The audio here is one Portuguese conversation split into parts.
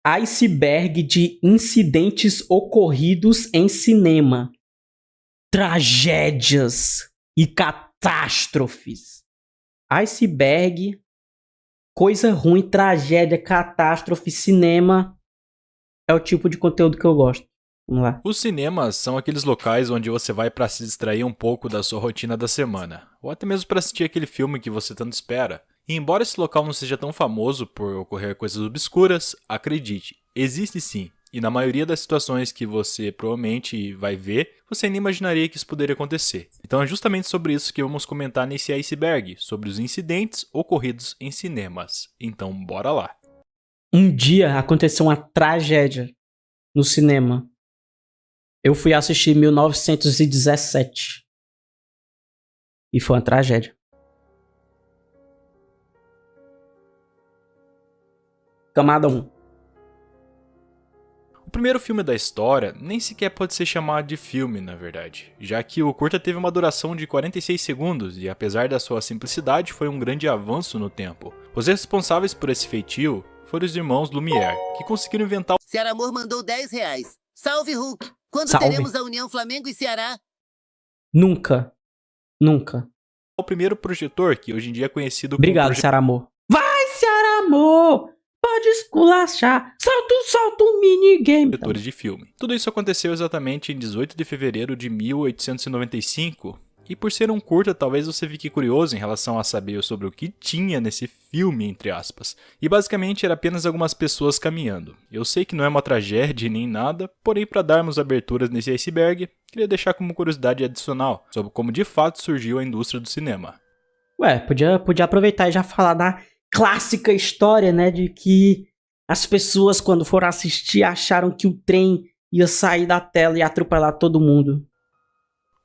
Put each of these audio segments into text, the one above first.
Iceberg de incidentes ocorridos em cinema. Tragédias e catástrofes. Iceberg, coisa ruim, tragédia, catástrofe, cinema. É o tipo de conteúdo que eu gosto. Vamos lá. Os cinemas são aqueles locais onde você vai para se distrair um pouco da sua rotina da semana, ou até mesmo para assistir aquele filme que você tanto espera. E embora esse local não seja tão famoso por ocorrer coisas obscuras, acredite, existe sim. E na maioria das situações que você provavelmente vai ver, você nem imaginaria que isso poderia acontecer. Então é justamente sobre isso que vamos comentar nesse Iceberg, sobre os incidentes ocorridos em cinemas. Então bora lá. Um dia aconteceu uma tragédia no cinema. Eu fui assistir 1917. E foi uma tragédia. Camada 1. O primeiro filme da história nem sequer pode ser chamado de filme, na verdade, já que o curta teve uma duração de 46 segundos e, apesar da sua simplicidade, foi um grande avanço no tempo. Os responsáveis por esse feitio foram os irmãos Lumière, que conseguiram inventar Ceará Amor mandou R$10. Salve, Hulk! Quando Salve. teremos a União Flamengo e Ceará? Nunca. o primeiro projetor, que hoje em dia é conhecido como Obrigado, Ceará Amor. Vai, Ceará Amor! Pode esculachar. Solta um minigame. projetores de filme. Tudo isso aconteceu exatamente em 18 de fevereiro de 1895, e por ser um curta, talvez você fique curioso em relação a saber sobre o que tinha nesse filme, entre aspas. E basicamente era apenas algumas pessoas caminhando. Eu sei que não é uma tragédia nem nada, porém para darmos aberturas nesse iceberg, queria deixar como curiosidade adicional sobre como de fato surgiu a indústria do cinema. Ué, podia aproveitar e já falar da clássica história, né, de que as pessoas quando foram assistir acharam que o trem ia sair da tela e atropelar todo mundo.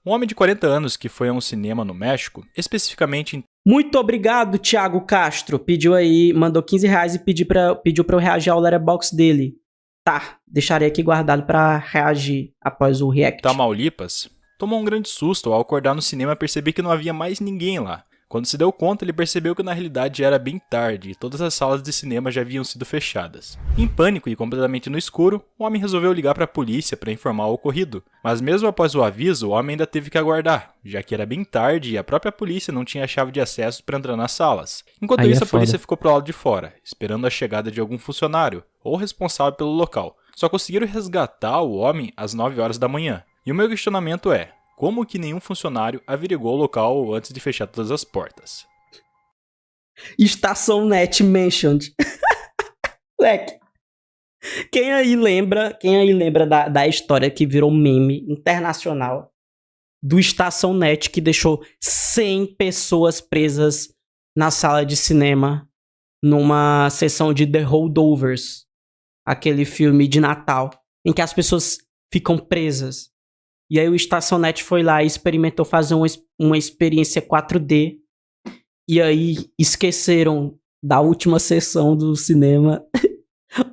Um homem de 40 anos que foi a um cinema no México, especificamente em Muito obrigado, Thiago Castro. Pediu aí, mandou R$15 e pediu pra eu reagir ao letterbox dele. Tá, deixarei aqui guardado pra reagir após o react. Tamaulipas, tomou um grande susto ao acordar no cinema e perceber que não havia mais ninguém lá. Quando se deu conta, ele percebeu que na realidade já era bem tarde e todas as salas de cinema já haviam sido fechadas. Em pânico e completamente no escuro, o homem resolveu ligar para a polícia para informar o ocorrido. Mas mesmo após o aviso, o homem ainda teve que aguardar, já que era bem tarde e a própria polícia não tinha a chave de acesso para entrar nas salas. Enquanto Aí isso, é a polícia foda. ficou pro lado de fora, esperando a chegada de algum funcionário ou responsável pelo local. Só conseguiram resgatar o homem às 9 horas da manhã. E o meu questionamento é: como que nenhum funcionário averigou o local antes de fechar todas as portas? Estação Net mentioned. Moleque. Quem aí lembra da história que virou meme internacional do Estação Net que deixou 100 pessoas presas na sala de cinema numa sessão de The Holdovers, aquele filme de Natal, em que as pessoas ficam presas. E aí o Estação Net foi lá e experimentou fazer uma experiência 4D. E aí esqueceram da última sessão do cinema.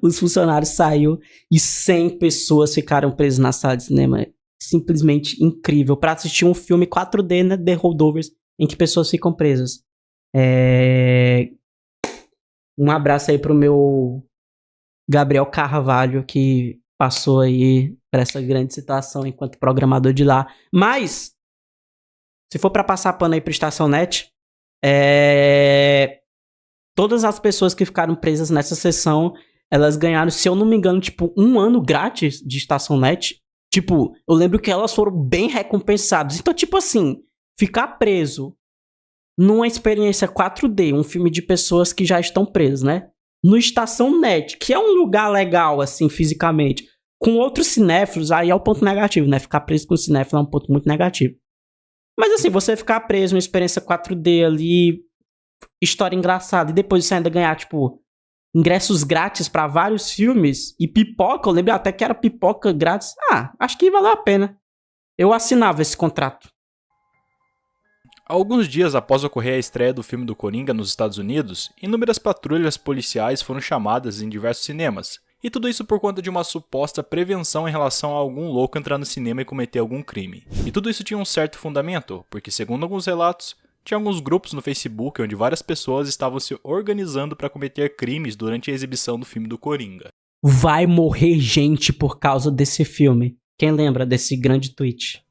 Os funcionários saíram e 100 pessoas ficaram presas na sala de cinema. Simplesmente incrível. Pra assistir um filme 4D, né, The Holdovers, em que pessoas ficam presas. Um abraço aí pro meu Gabriel Carvalho, que passou aí por essa grande situação enquanto programador de lá. Mas, se for pra passar pano aí pro Estação Net, todas as pessoas que ficaram presas nessa sessão, elas ganharam, se eu não me engano, tipo, 1 ano grátis de Estação Net. Tipo, eu lembro que elas foram bem recompensadas. Então, tipo assim, ficar preso numa experiência 4D, um filme de pessoas que já estão presas, né? No Estação Net, que é um lugar legal, assim, fisicamente, com outros cinéfilos, aí é o ponto negativo, né? Ficar preso com o cinéfilo é um ponto muito negativo. Mas assim, você ficar preso numa experiência 4D ali, história engraçada, e depois você ainda ganhar, tipo, ingressos grátis pra vários filmes, e pipoca, eu lembro até que era pipoca grátis. Ah, acho que valeu a pena. Eu assinava esse contrato. Alguns dias após ocorrer a estreia do filme do Coringa nos Estados Unidos, inúmeras patrulhas policiais foram chamadas em diversos cinemas. E tudo isso por conta de uma suposta prevenção em relação a algum louco entrar no cinema e cometer algum crime. E tudo isso tinha um certo fundamento, porque segundo alguns relatos, tinha alguns grupos no Facebook onde várias pessoas estavam se organizando para cometer crimes durante a exibição do filme do Coringa. Vai morrer gente por causa desse filme. Quem lembra desse grande tweet?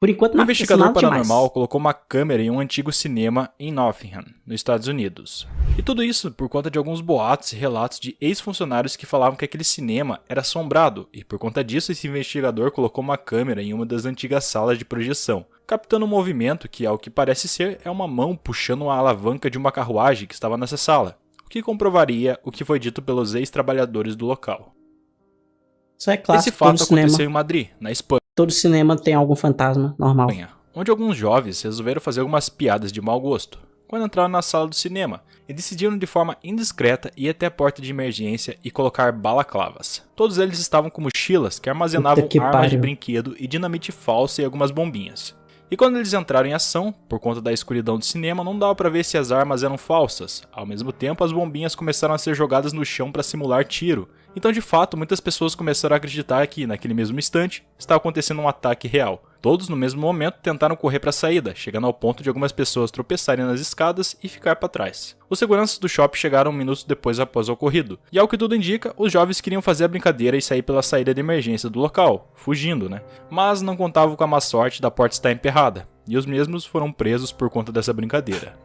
Por enquanto Um não investigador aconteceu nada paranormal demais. colocou uma câmera em um antigo cinema em Nottingham, nos Estados Unidos. E tudo isso por conta de alguns boatos e relatos de ex-funcionários que falavam que aquele cinema era assombrado, e por conta disso esse investigador colocou uma câmera em uma das antigas salas de projeção, captando um movimento que, ao que parece ser, é uma mão puxando uma alavanca de uma carruagem que estava nessa sala, o que comprovaria o que foi dito pelos ex-trabalhadores do local. Isso é Esse clássico fato todo cinema. aconteceu em Madrid, na Espanha, Todo cinema tem algum fantasma, normal. onde alguns jovens resolveram fazer algumas piadas de mau gosto quando entraram na sala do cinema e decidiram de forma indiscreta ir até a porta de emergência e colocar balaclavas. Todos eles estavam com mochilas que armazenavam Puta que armas de pariu. brinquedo e dinamite falsa e algumas bombinhas. E quando eles entraram em ação, por conta da escuridão do cinema, não dava para ver se as armas eram falsas. Ao mesmo tempo, as bombinhas começaram a ser jogadas no chão para simular tiro. Então, de fato, muitas pessoas começaram a acreditar que, naquele mesmo instante, estava acontecendo um ataque real. Todos, no mesmo momento, tentaram correr para a saída, chegando ao ponto de algumas pessoas tropeçarem nas escadas e ficar para trás. Os seguranças do shopping chegaram minutos depois após o ocorrido, e ao que tudo indica, os jovens queriam fazer a brincadeira e sair pela saída de emergência do local, fugindo, né? Mas não contavam com a má sorte da porta estar emperrada, e os mesmos foram presos por conta dessa brincadeira.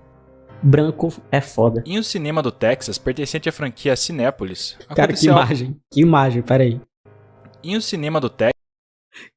Branco é foda. Em um cinema do Texas, pertencente à franquia Cinépolis, Cara, que imagem. Que imagem, peraí. Em um cinema do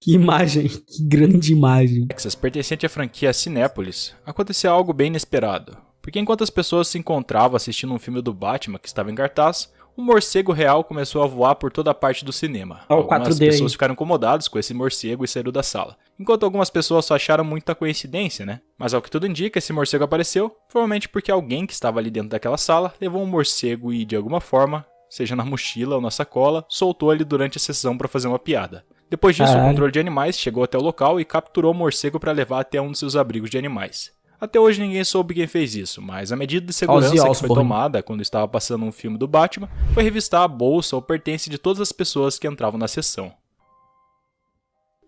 Que imagem. Que grande imagem. Texas, pertencente à franquia Cinépolis, aconteceu algo bem inesperado. Porque enquanto as pessoas se encontravam assistindo um filme do Batman que estava em cartaz, um morcego real começou a voar por toda a parte do cinema. Ó, o Algumas 4D pessoas aí. ficaram incomodadas com esse morcego e saíram da sala. Enquanto algumas pessoas só acharam muita coincidência, né? Mas ao que tudo indica, esse morcego apareceu, provavelmente porque alguém que estava ali dentro daquela sala levou um morcego e, de alguma forma, seja na mochila ou na sacola, soltou ele durante a sessão para fazer uma piada. Depois disso, Caralho. o controle de animais chegou até o local e capturou o morcego para levar até um de seus abrigos de animais. Até hoje ninguém soube quem fez isso, mas a medida de segurança Ozzy que foi Osbourne. tomada quando estava passando um filme do Batman foi revistar a bolsa ou pertence de todas as pessoas que entravam na sessão.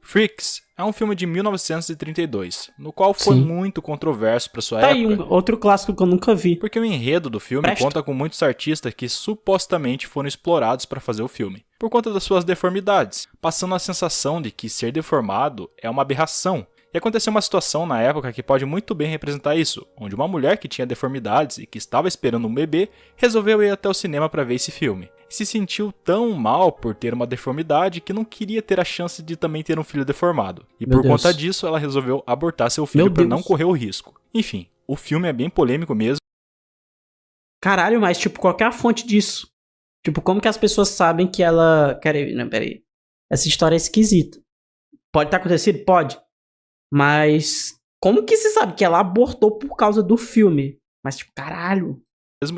Freaks é um filme de 1932, no qual foi Sim. muito controverso para sua Tá aí época. outro clássico que eu nunca vi. Porque o enredo do filme Presta. conta com muitos artistas que supostamente foram explorados para fazer o filme, por conta das suas deformidades, passando a sensação de que ser deformado é uma aberração. E aconteceu uma situação na época que pode muito bem representar isso, onde uma mulher que tinha deformidades e que estava esperando um bebê resolveu ir até o cinema para ver esse filme. E se sentiu tão mal por ter uma deformidade que não queria ter a chance de também ter um filho deformado. E Meu por Deus. conta disso, ela resolveu abortar seu filho Meu para Deus. não correr o risco. Enfim, o filme é bem polêmico mesmo. Caralho, mas tipo, qual que é a fonte disso? Tipo, como que as pessoas sabem que ela... Peraí. Essa história é esquisita. Pode ter acontecido? Pode. Mas como que se sabe que ela abortou por causa do filme? Mas tipo, caralho.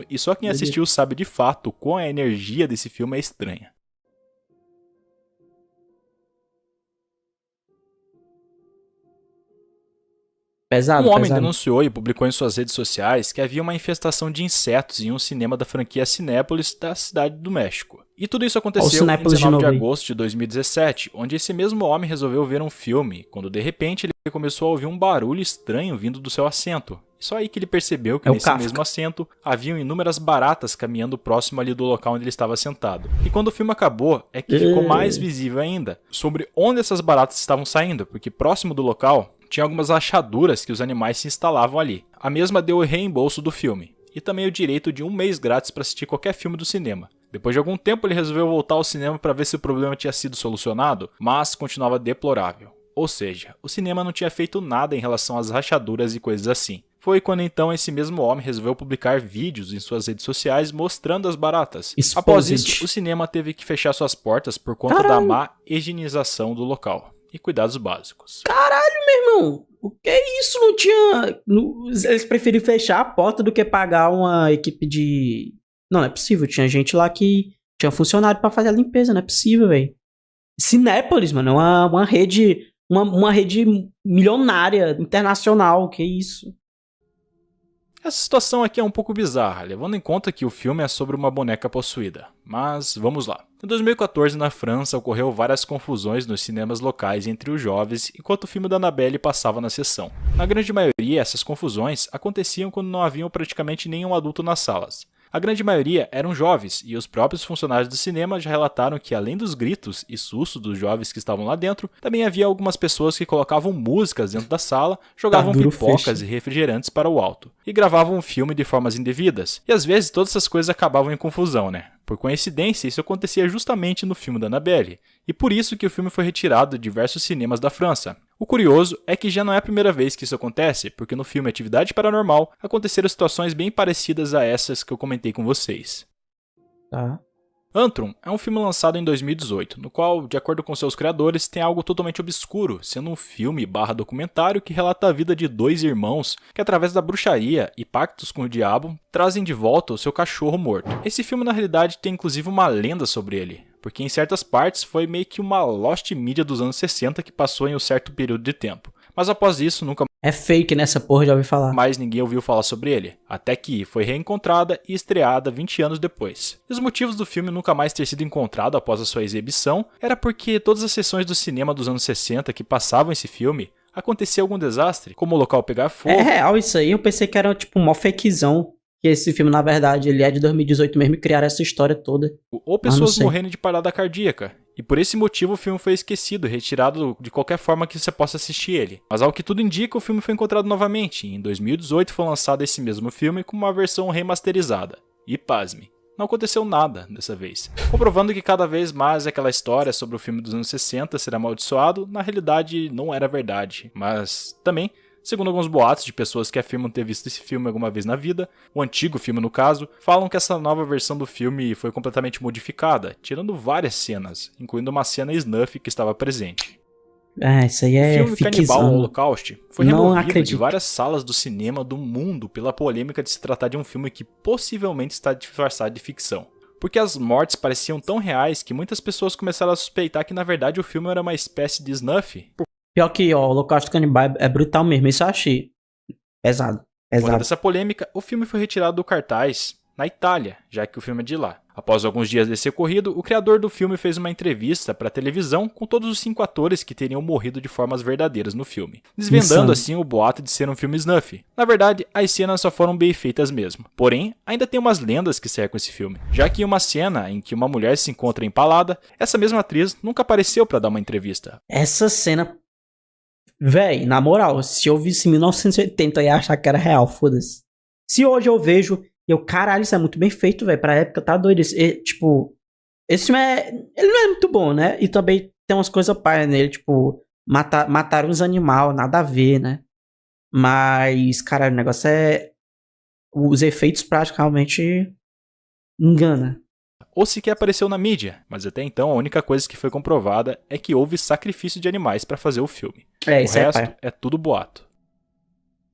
E só quem Meu assistiu sabe de fato como a energia desse filme é estranha. Pesado, Um homem pesado. denunciou e publicou em suas redes sociais que havia uma infestação de insetos em um cinema da franquia Cinépolis da cidade do México. E tudo isso Ó, o aconteceu em Cinépolis de 19 de novo aí. agosto de 2017, onde esse mesmo homem resolveu ver um filme, quando de repente ele começou a ouvir um barulho estranho vindo do seu assento. E só aí que ele percebeu que É o nesse Kafka. mesmo assento haviam inúmeras baratas caminhando próximo ali do local onde ele estava sentado. E quando o filme acabou, é que ficou mais visível ainda sobre onde essas baratas estavam saindo, porque próximo do local tinha algumas rachaduras que os animais se instalavam ali. A mesma deu o reembolso do filme, e também o direito de 1 mês grátis para assistir qualquer filme do cinema. Depois de algum tempo ele resolveu voltar ao cinema para ver se o problema tinha sido solucionado, mas continuava deplorável. Ou seja, o cinema não tinha feito nada em relação às rachaduras e coisas assim. Foi quando então esse mesmo homem resolveu publicar vídeos em suas redes sociais mostrando as baratas. Exposed. Após isso, o cinema teve que fechar suas portas por conta da má higienização do local e cuidados básicos. Irmão, o que é isso? Não tinha... Eles preferiram fechar a porta do que pagar uma equipe de... Não é possível. Tinha gente lá que... Tinha funcionário pra fazer a limpeza. Não é possível, velho. Cinépolis, mano. É uma rede... Uma rede milionária, internacional. Que isso? Essa situação aqui é um pouco bizarra, levando em conta que o filme é sobre uma boneca possuída. Mas vamos lá. Em 2014, na França, ocorreu várias confusões nos cinemas locais entre os jovens enquanto o filme da Annabelle passava na sessão. Na grande maioria, essas confusões aconteciam quando não havia praticamente nenhum adulto nas salas. A grande maioria eram jovens, e os próprios funcionários do cinema já relataram que, além dos gritos e sustos dos jovens que estavam lá dentro, também havia algumas pessoas que colocavam músicas dentro da sala, jogavam pipocas e refrigerantes para o alto, e gravavam o filme de formas indevidas. E às vezes todas essas coisas acabavam em confusão, né? Por coincidência, isso acontecia justamente no filme da Annabelle, e por isso que o filme foi retirado de diversos cinemas da França. O curioso é que já não é a primeira vez que isso acontece, porque no filme Atividade Paranormal aconteceram situações bem parecidas a essas que eu comentei com vocês. Tá. Antrum é um filme lançado em 2018, no qual, de acordo com seus criadores, tem algo totalmente obscuro, sendo um filme/documentário que relata a vida de dois irmãos que, através da bruxaria e pactos com o diabo, trazem de volta o seu cachorro morto. Esse filme, na realidade, tem inclusive uma lenda sobre ele, porque em certas partes foi meio que uma lost media dos anos 60 que passou em um certo período de tempo. Mas após isso, nunca É fake nessa porra, já ouvi falar. mais ninguém ouviu falar sobre ele, até que foi reencontrada e estreada 20 anos depois. E os motivos do filme nunca mais ter sido encontrado após a sua exibição era porque todas as sessões do cinema dos anos 60 que passavam esse filme, acontecia algum desastre, como o local pegar fogo. É real isso aí, eu pensei que era tipo um fakezão. Que esse filme, na verdade, ele é de 2018 mesmo e criaram essa história toda. Ou pessoas morrendo de parada cardíaca. E por esse motivo o filme foi esquecido, retirado de qualquer forma que você possa assistir ele. Mas ao que tudo indica, o filme foi encontrado novamente. Em 2018 foi lançado esse mesmo filme com uma versão remasterizada. E pasme, não aconteceu nada dessa vez. Comprovando que cada vez mais aquela história sobre o filme dos anos 60 ser amaldiçoado, na realidade não era verdade. Mas também, segundo alguns boatos de pessoas que afirmam ter visto esse filme alguma vez na vida, o antigo filme no caso, falam que essa nova versão do filme foi completamente modificada, tirando várias cenas, incluindo uma cena snuff que estava presente. Isso aí é O filme Canibal ficção. Holocaust foi Não removido acredito. de várias salas do cinema do mundo pela polêmica de se tratar de um filme que possivelmente está disfarçado de ficção. Porque as mortes pareciam tão reais que muitas pessoas começaram a suspeitar que na verdade o filme era uma espécie de snuff. Pior que, ó, o Holocausto Canibal é brutal mesmo, isso eu achei pesado. Por causa Pesado. dessa polêmica, o filme foi retirado do cartaz na Itália, já que o filme é de lá. Após alguns dias desse ocorrido, o criador do filme fez uma entrevista para a televisão com todos os 5 atores que teriam morrido de formas verdadeiras no filme, desvendando Insano. assim o boato de ser um filme snuff. Na verdade, as cenas só foram bem feitas mesmo. Porém, ainda tem umas lendas que cercam esse filme, já que em uma cena em que uma mulher se encontra empalada, essa mesma atriz nunca apareceu para dar uma entrevista. Essa cena. Véi, na moral, se eu visse em 1980 eu ia achar que era real, foda-se. Se hoje eu vejo, caralho, isso é muito bem feito, velho. Pra época tá doido. Tipo, esse filme ele não é muito bom, né? E também tem umas coisas paia nele, tipo, mataram uns animais, nada a ver, né? Mas, caralho, o negócio é. Os efeitos praticamente engana. Ou sequer apareceu na mídia, mas até então a única coisa que foi comprovada é que houve sacrifício de animais para fazer o filme. O Isso é resto paia. é tudo boato.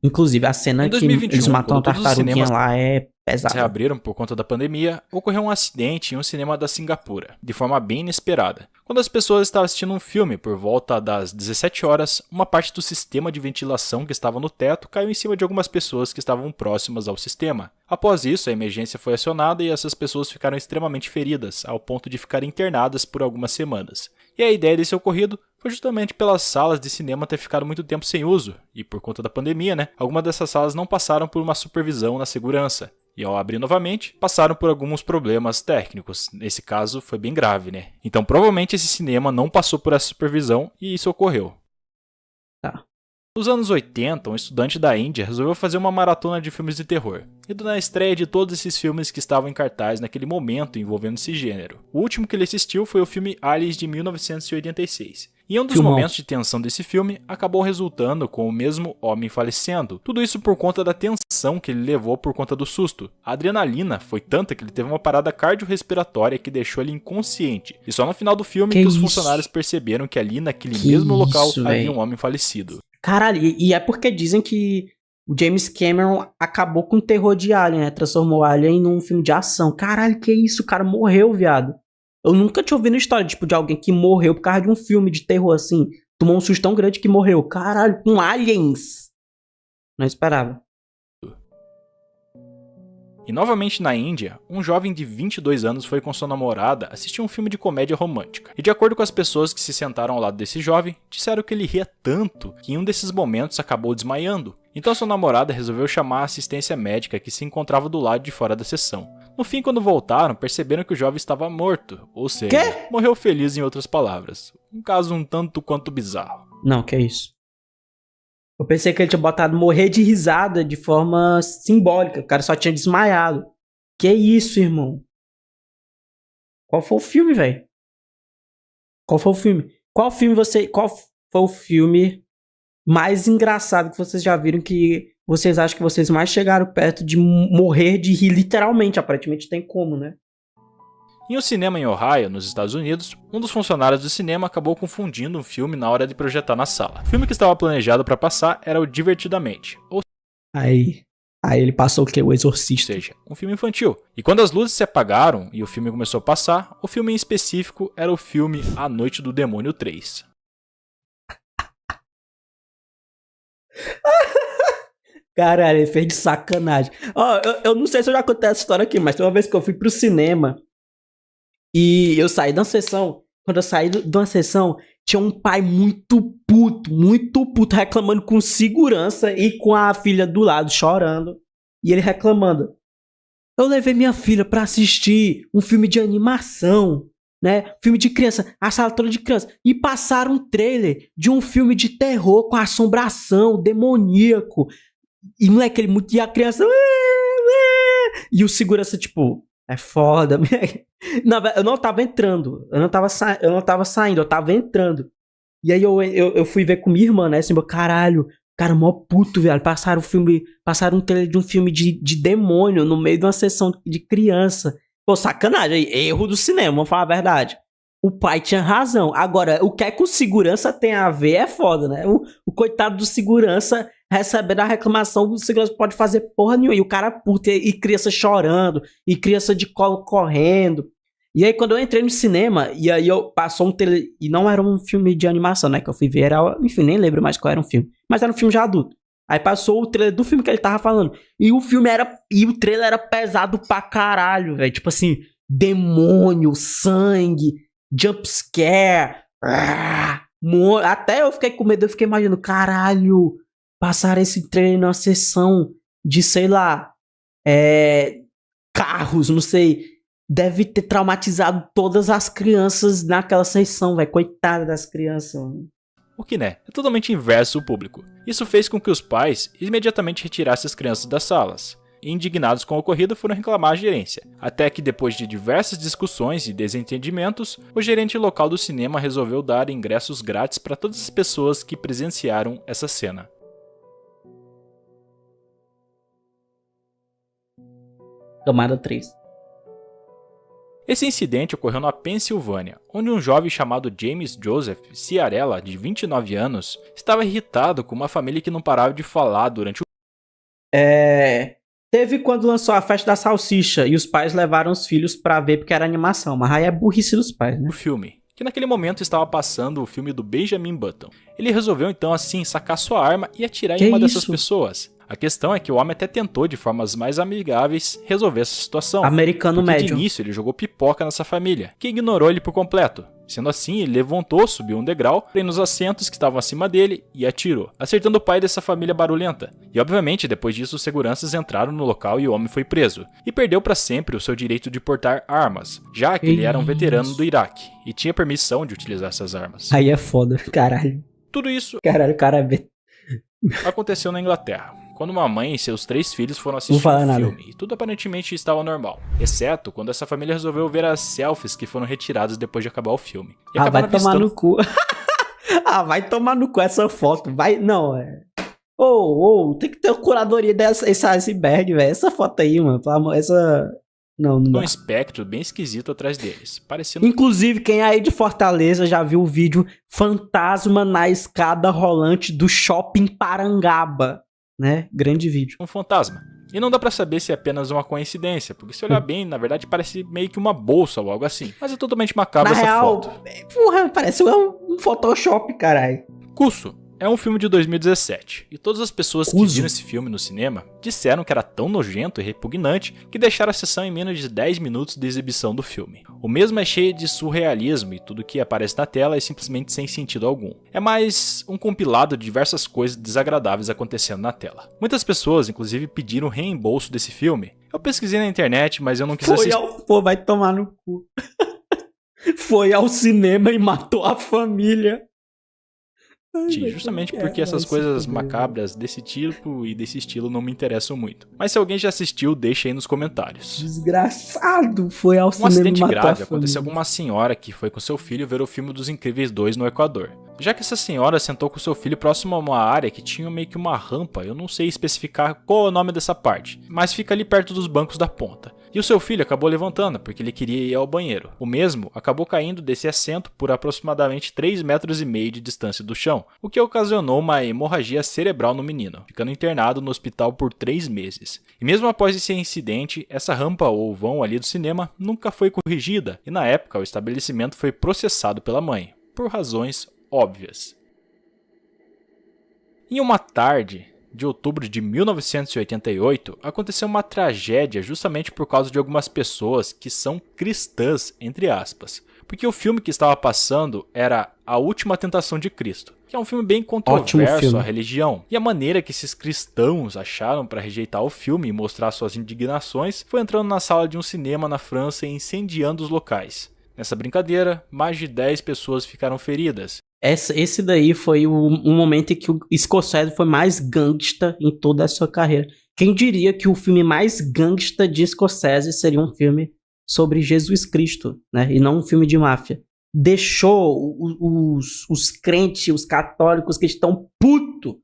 Inclusive, a cena Em que 2021, eles matam a quando todos os tartaruguinha cinemas lá é Se pesada. reabriram por conta da pandemia, ocorreu um acidente em um cinema da Singapura, de forma bem inesperada. Quando as pessoas estavam assistindo um filme por volta das 17 horas, uma parte do sistema de ventilação que estava no teto caiu em cima de algumas pessoas que estavam próximas ao sistema. Após isso, a emergência foi acionada e essas pessoas ficaram extremamente feridas, ao ponto de ficarem internadas por algumas semanas. E a ideia desse ocorrido foi justamente pelas salas de cinema ter ficado muito tempo sem uso, e por conta da pandemia, algumas dessas salas não passaram por uma supervisão na segurança. E ao abrir novamente, passaram por alguns problemas técnicos. Nesse caso, foi bem grave, Então, provavelmente esse cinema não passou por essa supervisão e isso ocorreu. Tá. Nos anos 80, um estudante da Índia resolveu fazer uma maratona de filmes de terror, indo na estreia de todos esses filmes que estavam em cartaz naquele momento envolvendo esse gênero. O último que ele assistiu foi o filme Aliens de 1986. E um dos momentos de tensão desse filme acabou resultando com o mesmo homem falecendo. Tudo isso por conta da tensão que ele levou por conta do susto. A adrenalina foi tanta que ele teve uma parada cardiorrespiratória que deixou ele inconsciente. E só no final do filme que os funcionários perceberam que ali naquele mesmo local havia um homem falecido. Caralho, e é porque dizem que o James Cameron acabou com o terror de Alien, né? Transformou Alien num filme de ação. Caralho, que isso? O cara morreu, viado. Eu nunca tinha ouvido história, tipo, de alguém que morreu por causa de um filme de terror, assim. Tomou um susto tão grande que morreu. Caralho, com aliens. Não esperava. E novamente na Índia, um jovem de 22 anos foi com sua namorada assistir um filme de comédia romântica. E de acordo com as pessoas que se sentaram ao lado desse jovem, disseram que ele ria tanto que em um desses momentos acabou desmaiando. Então sua namorada resolveu chamar a assistência médica que se encontrava do lado de fora da sessão. No fim, quando voltaram, perceberam que o jovem estava morto, ou seja, Quê? morreu feliz em outras palavras. Um caso um tanto quanto bizarro. Não, que isso. Eu pensei que ele tinha botado morrer de risada de forma simbólica. O cara só tinha desmaiado. Que isso, irmão? Qual foi o filme, velho? Qual foi o filme? Qual foi o filme mais engraçado que vocês já viram que vocês acham que vocês mais chegaram perto de morrer de rir literalmente? Aparentemente tem como, né? Em um cinema em Ohio, nos Estados Unidos, um dos funcionários do cinema acabou confundindo um filme na hora de projetar na sala. O filme que estava planejado para passar era o Divertidamente, ou Aí ele passou o quê? O Exorcista. seja, um filme infantil. E quando as luzes se apagaram e o filme começou a passar, o filme em específico era o filme A Noite do Demônio 3. Caralho, ele fez de sacanagem. Ó, eu não sei se eu já contei essa história aqui, mas tem uma vez que eu fui pro cinema e eu saí da sessão. Quando eu saí de uma sessão, tinha um pai muito puto, reclamando com segurança e com a filha do lado, chorando. E ele reclamando. Eu levei minha filha pra assistir um filme de animação, né? Filme de criança, a sala toda de criança. E passaram um trailer de um filme de terror com assombração, demoníaco. E moleque, ele muito. E a criança. E o segurança, tipo, é foda. Não, eu não tava entrando. Eu não tava saindo, eu tava entrando. E aí eu fui ver com minha irmã, né? Assim, meu caralho, cara, mó puto, velho. Passaram um trailer de um filme de demônio no meio de uma sessão de criança. Pô, sacanagem aí. Erro do cinema, vamos falar a verdade. O pai tinha razão. Agora, o que é que o segurança tem a ver é foda, né? O coitado do segurança recebendo a reclamação, o segurança pode fazer porra nenhuma. E o cara puto, e criança chorando, e criança de colo correndo. E aí, quando eu entrei no cinema, e aí passou um trailer, e não era um filme de animação, né? Que eu fui ver, enfim, nem lembro mais qual era o filme. Mas era um filme já adulto. Aí passou o trailer do filme que ele tava falando. E o trailer era pesado pra caralho, velho. Tipo assim, demônio, sangue, jump scare. Até eu fiquei com medo, eu fiquei imaginando, caralho, passaram esse trailer numa sessão de, sei lá, carros, não sei. Deve ter traumatizado todas as crianças naquela sessão, velho. Coitada das crianças, mano. O que, né, é totalmente inverso do público. Isso fez com que os pais imediatamente retirassem as crianças das salas. E, indignados com o ocorrido, foram reclamar à gerência. Até que, depois de diversas discussões e desentendimentos, o gerente local do cinema resolveu dar ingressos grátis para todas as pessoas que presenciaram essa cena. Camada 3. Esse incidente ocorreu na Pensilvânia, onde um jovem chamado James Joseph Ciarella, de 29 anos, estava irritado com uma família que não parava de falar durante o Teve quando lançou a Festa da Salsicha e os pais levaram os filhos pra ver porque era animação, mas aí é burrice dos pais, né? filme, que naquele momento estava passando o filme do Benjamin Button. Ele resolveu então assim sacar sua arma e atirar em uma dessas pessoas. A questão é que o homem até tentou de formas mais amigáveis resolver essa situação. Americano porque médio. De início ele jogou pipoca nessa família, que ignorou ele por completo. Sendo assim, ele levantou, subiu um degrau, prendeu nos assentos que estavam acima dele e atirou, acertando o pai dessa família barulhenta. E obviamente, depois disso, os seguranças entraram no local e o homem foi preso. E perdeu para sempre o seu direito de portar armas, já que ele era um veterano do Iraque e tinha permissão de utilizar essas armas. Aí é foda, caralho. Tudo isso Caralho, o cara aconteceu na Inglaterra, quando uma mãe e seus 3 filhos foram assistir o filme, e tudo aparentemente estava normal, exceto quando essa família resolveu ver as selfies que foram retiradas depois de acabar o filme. E vai tomar no cu. Vai tomar no cu essa foto, vai, não, tem que ter uma curadoria desse iceberg, velho, essa foto aí, mano, essa... Não dá. Um espectro bem esquisito atrás deles, parecendo... Inclusive, quem aí de Fortaleza já viu o vídeo Fantasma na escada rolante do Shopping Parangaba, né? Grande vídeo. Um fantasma. E não dá pra saber se é apenas uma coincidência, porque se olhar bem, na verdade parece meio que uma bolsa ou algo assim. Mas é totalmente macabro essa foto. Porra, parece um Photoshop, caralho. Cusso. É um filme de 2017, e todas as pessoas que Uso. viram esse filme no cinema disseram que era tão nojento e repugnante que deixaram a sessão em menos de 10 minutos de exibição do filme. O mesmo é cheio de surrealismo e tudo que aparece na tela é simplesmente sem sentido algum. É mais um compilado de diversas coisas desagradáveis acontecendo na tela. Muitas pessoas, inclusive, pediram reembolso desse filme. Eu pesquisei na internet, mas eu não quis assistir. Pô, vai tomar no cu. Foi ao cinema e matou a família. Justamente porque essas coisas macabras desse tipo e desse estilo não me interessam muito. Mas se alguém já assistiu, deixa aí nos comentários. Desgraçado, foi ao Um cinema acidente e matou grave a aconteceu com família. uma senhora que foi com seu filho ver o filme dos Incríveis 2 no Equador. Já que essa senhora sentou com seu filho próximo a uma área que tinha meio que uma rampa, eu não sei especificar qual é o nome dessa parte, mas fica ali perto dos bancos da ponta. E o seu filho acabou levantando, porque ele queria ir ao banheiro. O mesmo acabou caindo desse assento por aproximadamente 3,5 metros de distância do chão, o que ocasionou uma hemorragia cerebral no menino, ficando internado no hospital por 3 meses. E mesmo após esse incidente, essa rampa ou vão ali do cinema nunca foi corrigida, e na época o estabelecimento foi processado pela mãe, por razões óbvias. Em uma tarde de outubro de 1988, aconteceu uma tragédia justamente por causa de algumas pessoas que são cristãs, entre aspas. Porque o filme que estava passando era A Última Tentação de Cristo, que é um filme bem controverso à religião. E a maneira que esses cristãos acharam para rejeitar o filme e mostrar suas indignações foi entrando na sala de um cinema na França e incendiando os locais. Nessa brincadeira, mais de 10 pessoas ficaram feridas. Esse daí foi o momento em que o Scorsese foi mais gangsta em toda a sua carreira. Quem diria que o filme mais gangsta de Scorsese seria um filme sobre Jesus Cristo, né? E não um filme de máfia. Deixou os crentes, os católicos que estão puto.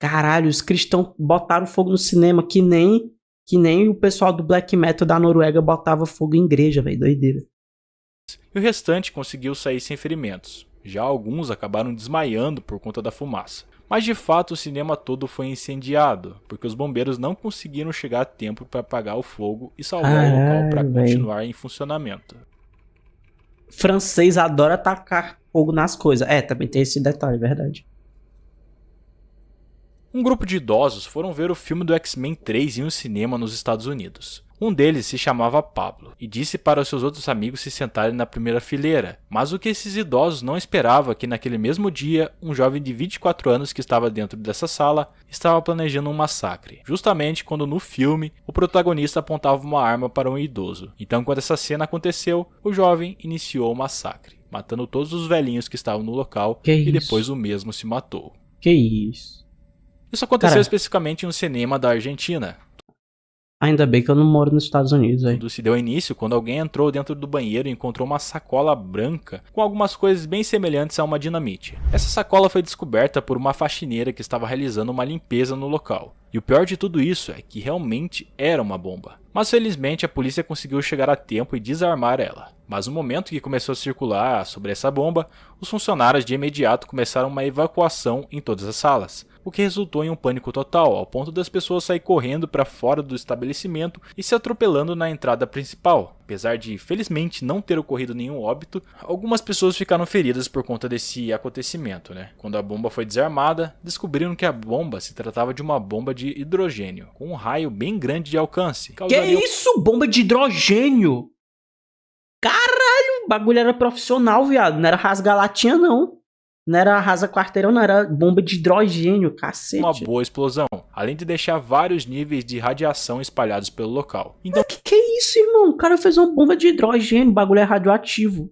Caralho, os cristãos botaram fogo no cinema que nem o pessoal do black metal da Noruega botava fogo em igreja, velho, doideira. E o restante conseguiu sair sem ferimentos. Já alguns acabaram desmaiando por conta da fumaça. Mas de fato o cinema todo foi incendiado, porque os bombeiros não conseguiram chegar a tempo para apagar o fogo e salvar o local para continuar em funcionamento. Francês adora tacar fogo nas coisas. Também tem esse detalhe, verdade. Um grupo de idosos foram ver o filme do X-Men 3 em um cinema nos Estados Unidos. Um deles se chamava Pablo e disse para os seus outros amigos se sentarem na primeira fileira, mas o que esses idosos não esperavam é que naquele mesmo dia, um jovem de 24 anos que estava dentro dessa sala estava planejando um massacre, justamente quando no filme o protagonista apontava uma arma para um idoso. Então quando essa cena aconteceu, o jovem iniciou o massacre, matando todos os velhinhos que estavam no local e depois o mesmo se matou. Que isso? Isso aconteceu especificamente em um cinema da Argentina. Ainda bem que eu não moro nos Estados Unidos, velho. Tudo se deu início quando alguém entrou dentro do banheiro e encontrou uma sacola branca com algumas coisas bem semelhantes a uma dinamite. Essa sacola foi descoberta por uma faxineira que estava realizando uma limpeza no local. E o pior de tudo isso é que realmente era uma bomba. Mas felizmente a polícia conseguiu chegar a tempo e desarmar ela. Mas no momento que começou a circular sobre essa bomba, os funcionários de imediato começaram uma evacuação em todas as salas, o que resultou em um pânico total, ao ponto das pessoas saírem correndo para fora do estabelecimento e se atropelando na entrada principal. Apesar de, felizmente, não ter ocorrido nenhum óbito, algumas pessoas ficaram feridas por conta desse acontecimento, né? Quando a bomba foi desarmada, descobriram que a bomba se tratava de uma bomba de hidrogênio, com um raio bem grande de alcance. Que isso? Bomba de hidrogênio? Caralho, o bagulho era profissional, viado. Não era rasga latinha, não. Não era rasa quarteirão, não. Era bomba de hidrogênio, cacete. Uma boa explosão, além de deixar vários níveis de radiação espalhados pelo local. Então, que é isso, irmão? O cara fez uma bomba de hidrogênio, o bagulho é radioativo.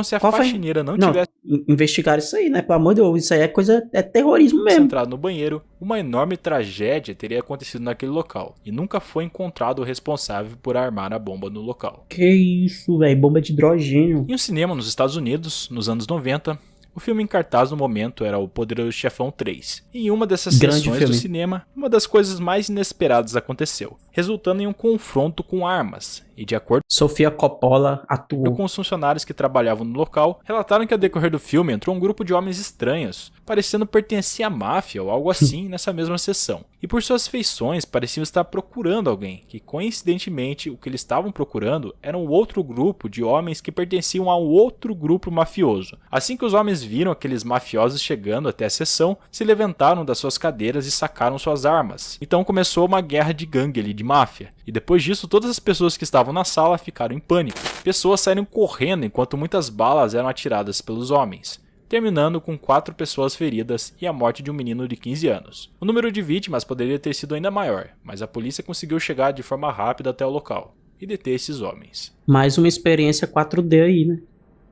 se a faxineira não tivesse investigar isso aí, né? Pelo amor de Deus, isso aí é coisa, é terrorismo mesmo. entrado no banheiro, uma enorme tragédia teria acontecido naquele local, e nunca foi encontrado o responsável por armar a bomba no local. Que isso, velho, bomba de hidrogênio. Em um cinema nos Estados Unidos, nos anos 90, o filme em cartaz no momento era O Poderoso Chefão 3. E em uma dessas sessões do cinema, uma das coisas mais inesperadas aconteceu, resultando em um confronto com armas e de acordo Sofia Coppola atuou. com os funcionários que trabalhavam no local, relataram que ao decorrer do filme entrou um grupo de homens estranhos, parecendo pertencer à máfia ou algo assim nessa mesma sessão. E por suas feições pareciam estar procurando alguém, que coincidentemente o que eles estavam procurando era um outro grupo de homens que pertenciam a um outro grupo mafioso. Assim que os homens viram aqueles mafiosos chegando até a sessão, se levantaram das suas cadeiras e sacaram suas armas. Então começou uma guerra de gangue ali, de máfia. E depois disso, todas as pessoas que estavam na sala ficaram em pânico. Pessoas saíram correndo enquanto muitas balas eram atiradas pelos homens, terminando com 4 pessoas feridas e a morte de um menino de 15 anos. O número de vítimas poderia ter sido ainda maior, mas a polícia conseguiu chegar de forma rápida até o local e deter esses homens. Mais uma experiência 4D aí, né?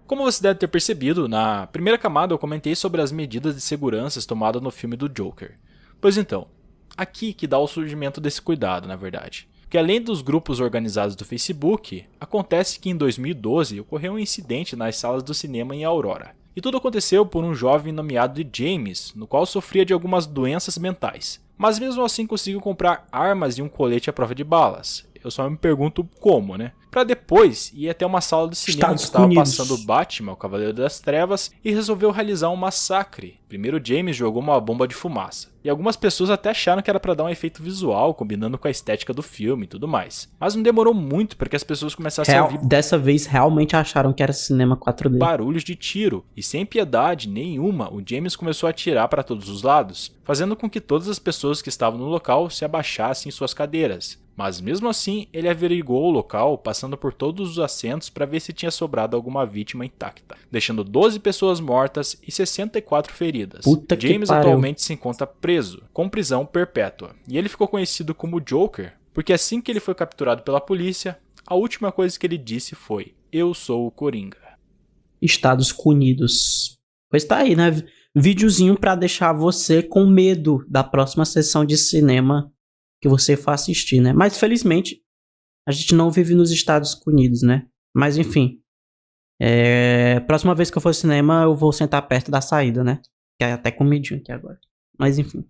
Como você deve ter percebido, na primeira camada eu comentei sobre as medidas de segurança tomadas no filme do Joker. Pois então, aqui que dá o surgimento desse cuidado, na verdade. Que além dos grupos organizados do Facebook, acontece que em 2012 ocorreu um incidente nas salas do cinema em Aurora. E tudo aconteceu por um jovem nomeado de James, no qual sofria de algumas doenças mentais. Mas mesmo assim conseguiu comprar armas e um colete à prova de balas. Eu só me pergunto como, né? Pra depois ir até uma sala do cinema que estava passando o Batman, o Cavaleiro das Trevas, e resolveu realizar um massacre. Primeiro James jogou uma bomba de fumaça. E algumas pessoas até acharam que era pra dar um efeito visual, combinando com a estética do filme e tudo mais. Mas não demorou muito para que as pessoas começassem a ouvir Dessa vez realmente acharam que era cinema 4D. barulhos de tiro. E sem piedade nenhuma, o James começou a atirar para todos os lados, fazendo com que todas as pessoas que estavam no local se abaixassem em suas cadeiras. Mas mesmo assim, ele averiguou o local, passando por todos os assentos para ver se tinha sobrado alguma vítima intacta, deixando 12 pessoas mortas e 64 feridas. Puta que James pariu. atualmente se encontra preso, com prisão perpétua. E ele ficou conhecido como Joker, porque assim que ele foi capturado pela polícia, a última coisa que ele disse foi: "Eu sou o Coringa." Estados Unidos. Pois tá aí, né? Videozinho pra deixar você com medo da próxima sessão de cinema que você for assistir, né? Mas felizmente a gente não vive nos Estados Unidos, né? Mas enfim, próxima vez que eu for ao cinema eu vou sentar perto da saída, né? Que é até com medinho aqui agora. Mas enfim.